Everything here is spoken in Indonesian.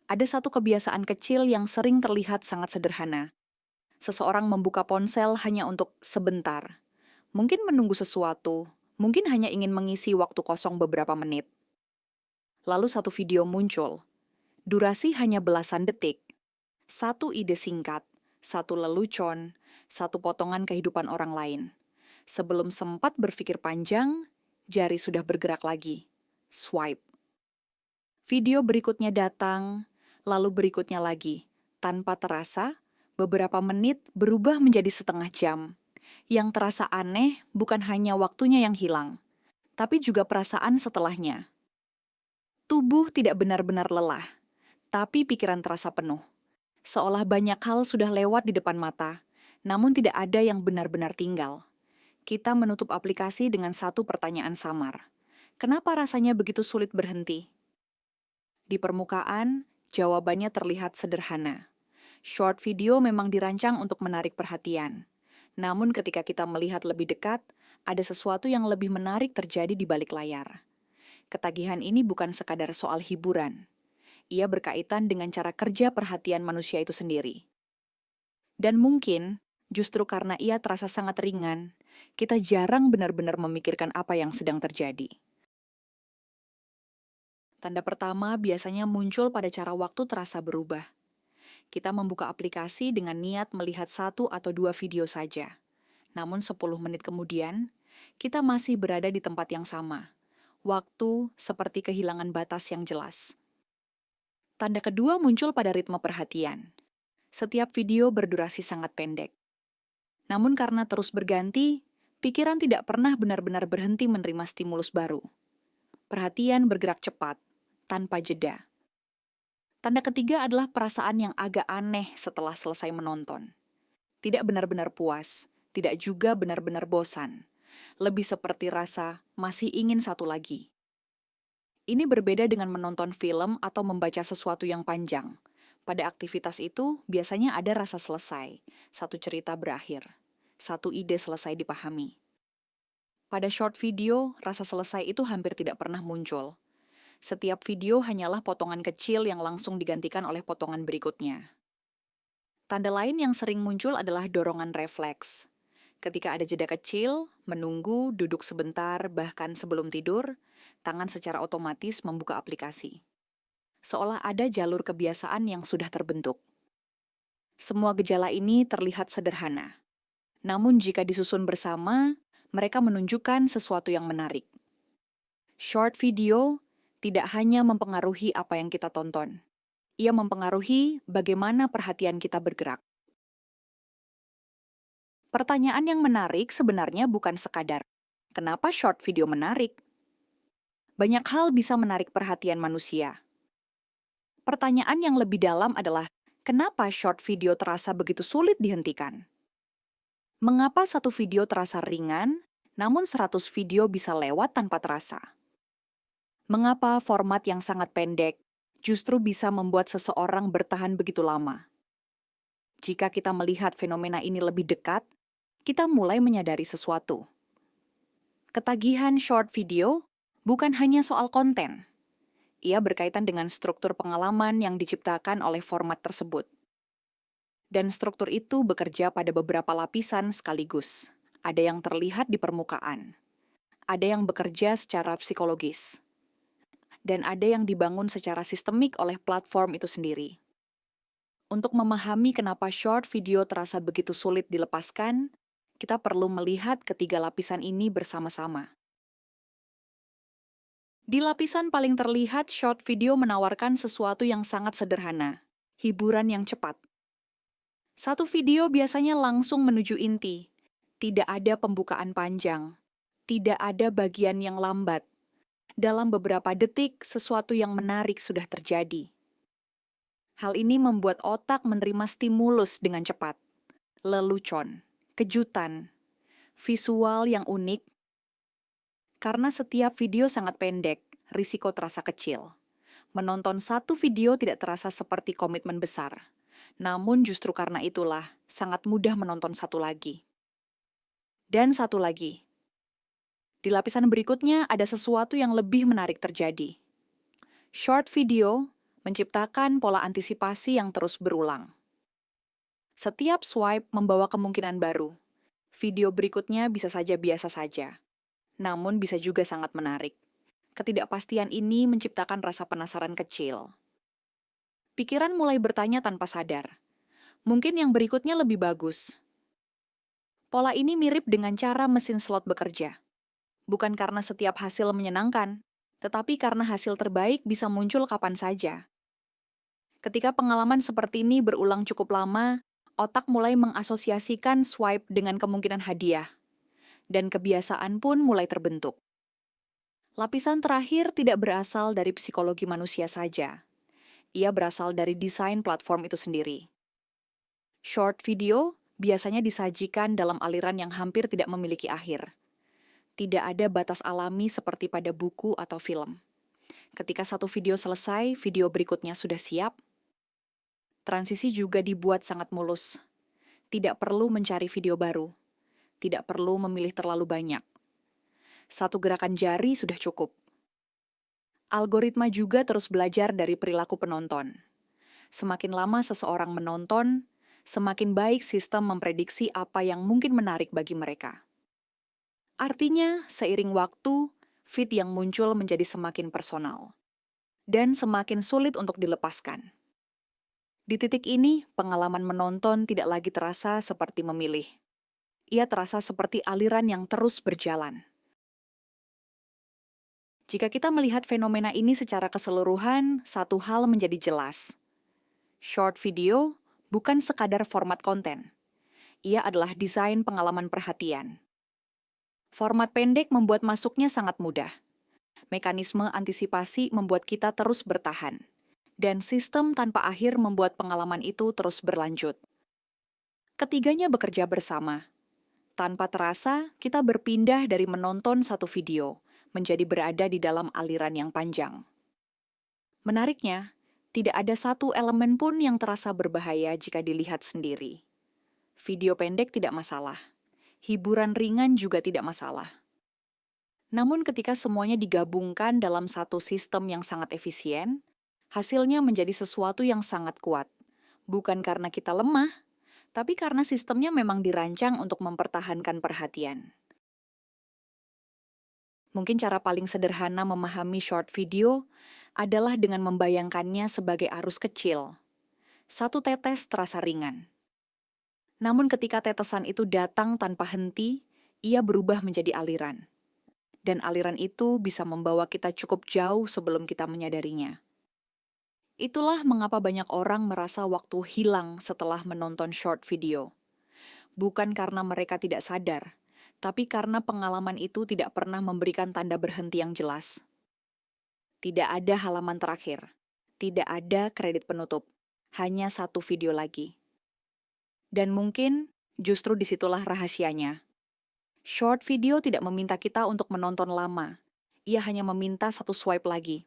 Ada satu kebiasaan kecil yang sering terlihat sangat sederhana. Seseorang membuka ponsel hanya untuk sebentar. Mungkin menunggu sesuatu, mungkin hanya ingin mengisi waktu kosong beberapa menit. Lalu satu video muncul. Durasi hanya belasan detik. Satu ide singkat, satu lelucon, satu potongan kehidupan orang lain. Sebelum sempat berpikir panjang, jari sudah bergerak lagi. Swipe. Video berikutnya datang, lalu berikutnya lagi. Tanpa terasa, beberapa menit berubah menjadi setengah jam. Yang terasa aneh bukan hanya waktunya yang hilang, tapi juga perasaan setelahnya. Tubuh tidak benar-benar lelah, tapi pikiran terasa penuh. Seolah banyak hal sudah lewat di depan mata, namun tidak ada yang benar-benar tinggal. Kita menutup aplikasi dengan satu pertanyaan samar. Kenapa rasanya begitu sulit berhenti? Di permukaan, jawabannya terlihat sederhana. Short video memang dirancang untuk menarik perhatian. Namun ketika kita melihat lebih dekat, ada sesuatu yang lebih menarik terjadi di balik layar. Ketagihan ini bukan sekadar soal hiburan. Ia berkaitan dengan cara kerja perhatian manusia itu sendiri. Dan mungkin, justru karena ia terasa sangat ringan, kita jarang benar-benar memikirkan apa yang sedang terjadi. Tanda pertama biasanya muncul pada cara waktu terasa berubah. Kita membuka aplikasi dengan niat melihat satu atau dua video saja. Namun 10 menit kemudian, kita masih berada di tempat yang sama. Waktu seperti kehilangan batas yang jelas. Tanda kedua muncul pada ritme perhatian. Setiap video berdurasi sangat pendek. Namun karena terus berganti, pikiran tidak pernah benar-benar berhenti menerima stimulus baru. Perhatian bergerak cepat, tanpa jeda. Tanda ketiga adalah perasaan yang agak aneh setelah selesai menonton. Tidak benar-benar puas, tidak juga benar-benar bosan. Lebih seperti rasa masih ingin satu lagi. Ini berbeda dengan menonton film atau membaca sesuatu yang panjang. Pada aktivitas itu, biasanya ada rasa selesai, satu cerita berakhir, satu ide selesai dipahami. Pada short video, rasa selesai itu hampir tidak pernah muncul. Setiap video hanyalah potongan kecil yang langsung digantikan oleh potongan berikutnya. Tanda lain yang sering muncul adalah dorongan refleks. Ketika ada jeda kecil, menunggu, duduk sebentar, bahkan sebelum tidur, tangan secara otomatis membuka aplikasi. Seolah ada jalur kebiasaan yang sudah terbentuk. Semua gejala ini terlihat sederhana. Namun jika disusun bersama, mereka menunjukkan sesuatu yang menarik. Short video tidak hanya mempengaruhi apa yang kita tonton. Ia mempengaruhi bagaimana perhatian kita bergerak. Pertanyaan yang menarik sebenarnya bukan sekadar, kenapa short video menarik? Banyak hal bisa menarik perhatian manusia. Pertanyaan yang lebih dalam adalah, kenapa short video terasa begitu sulit dihentikan? Mengapa satu video terasa ringan, namun 100 video bisa lewat tanpa terasa? Mengapa format yang sangat pendek justru bisa membuat seseorang bertahan begitu lama? Jika kita melihat fenomena ini lebih dekat, kita mulai menyadari sesuatu. Ketagihan short video bukan hanya soal konten. Ia berkaitan dengan struktur pengalaman yang diciptakan oleh format tersebut. Dan struktur itu bekerja pada beberapa lapisan sekaligus. Ada yang terlihat di permukaan. Ada yang bekerja secara psikologis. Dan ada yang dibangun secara sistemik oleh platform itu sendiri. Untuk memahami kenapa short video terasa begitu sulit dilepaskan, kita perlu melihat ketiga lapisan ini bersama-sama. Di lapisan paling terlihat, short video menawarkan sesuatu yang sangat sederhana, hiburan yang cepat. Satu video biasanya langsung menuju inti, tidak ada pembukaan panjang, tidak ada bagian yang lambat. Dalam beberapa detik, sesuatu yang menarik sudah terjadi. Hal ini membuat otak menerima stimulus dengan cepat, lelucon, kejutan, visual yang unik. Karena setiap video sangat pendek, risiko terasa kecil. Menonton satu video tidak terasa seperti komitmen besar. Namun justru karena itulah, sangat mudah menonton satu lagi. Dan satu lagi. Di lapisan berikutnya ada sesuatu yang lebih menarik terjadi. Short video menciptakan pola antisipasi yang terus berulang. Setiap swipe membawa kemungkinan baru. Video berikutnya bisa saja biasa saja, namun bisa juga sangat menarik. Ketidakpastian ini menciptakan rasa penasaran kecil. Pikiran mulai bertanya tanpa sadar. Mungkin yang berikutnya lebih bagus. Pola ini mirip dengan cara mesin slot bekerja. Bukan karena setiap hasil menyenangkan, tetapi karena hasil terbaik bisa muncul kapan saja. Ketika pengalaman seperti ini berulang cukup lama, otak mulai mengasosiasikan swipe dengan kemungkinan hadiah, dan kebiasaan pun mulai terbentuk. Lapisan terakhir tidak berasal dari psikologi manusia saja. Ia berasal dari desain platform itu sendiri. Short video biasanya disajikan dalam aliran yang hampir tidak memiliki akhir. Tidak ada batas alami seperti pada buku atau film. Ketika satu video selesai, video berikutnya sudah siap. Transisi juga dibuat sangat mulus. Tidak perlu mencari video baru. Tidak perlu memilih terlalu banyak. Satu gerakan jari sudah cukup. Algoritma juga terus belajar dari perilaku penonton. Semakin lama seseorang menonton, semakin baik sistem memprediksi apa yang mungkin menarik bagi mereka. Artinya, seiring waktu, feed yang muncul menjadi semakin personal dan semakin sulit untuk dilepaskan. Di titik ini, pengalaman menonton tidak lagi terasa seperti memilih. Ia terasa seperti aliran yang terus berjalan. Jika kita melihat fenomena ini secara keseluruhan, satu hal menjadi jelas. Short video bukan sekadar format konten. Ia adalah desain pengalaman perhatian. Format pendek membuat masuknya sangat mudah. Mekanisme antisipasi membuat kita terus bertahan. Dan sistem tanpa akhir membuat pengalaman itu terus berlanjut. Ketiganya bekerja bersama. Tanpa terasa, kita berpindah dari menonton satu video menjadi berada di dalam aliran yang panjang. Menariknya, tidak ada satu elemen pun yang terasa berbahaya jika dilihat sendiri. Video pendek tidak masalah. Hiburan ringan juga tidak masalah. Namun ketika semuanya digabungkan dalam satu sistem yang sangat efisien, hasilnya menjadi sesuatu yang sangat kuat. Bukan karena kita lemah, tapi karena sistemnya memang dirancang untuk mempertahankan perhatian. Mungkin cara paling sederhana memahami short video adalah dengan membayangkannya sebagai arus kecil. Satu tetes terasa ringan. Namun ketika tetesan itu datang tanpa henti, ia berubah menjadi aliran. Dan aliran itu bisa membawa kita cukup jauh sebelum kita menyadarinya. Itulah mengapa banyak orang merasa waktu hilang setelah menonton short video. Bukan karena mereka tidak sadar, tapi karena pengalaman itu tidak pernah memberikan tanda berhenti yang jelas. Tidak ada halaman terakhir, tidak ada kredit penutup, hanya satu video lagi. Dan mungkin justru disitulah rahasianya. Short video tidak meminta kita untuk menonton lama, ia hanya meminta satu swipe lagi.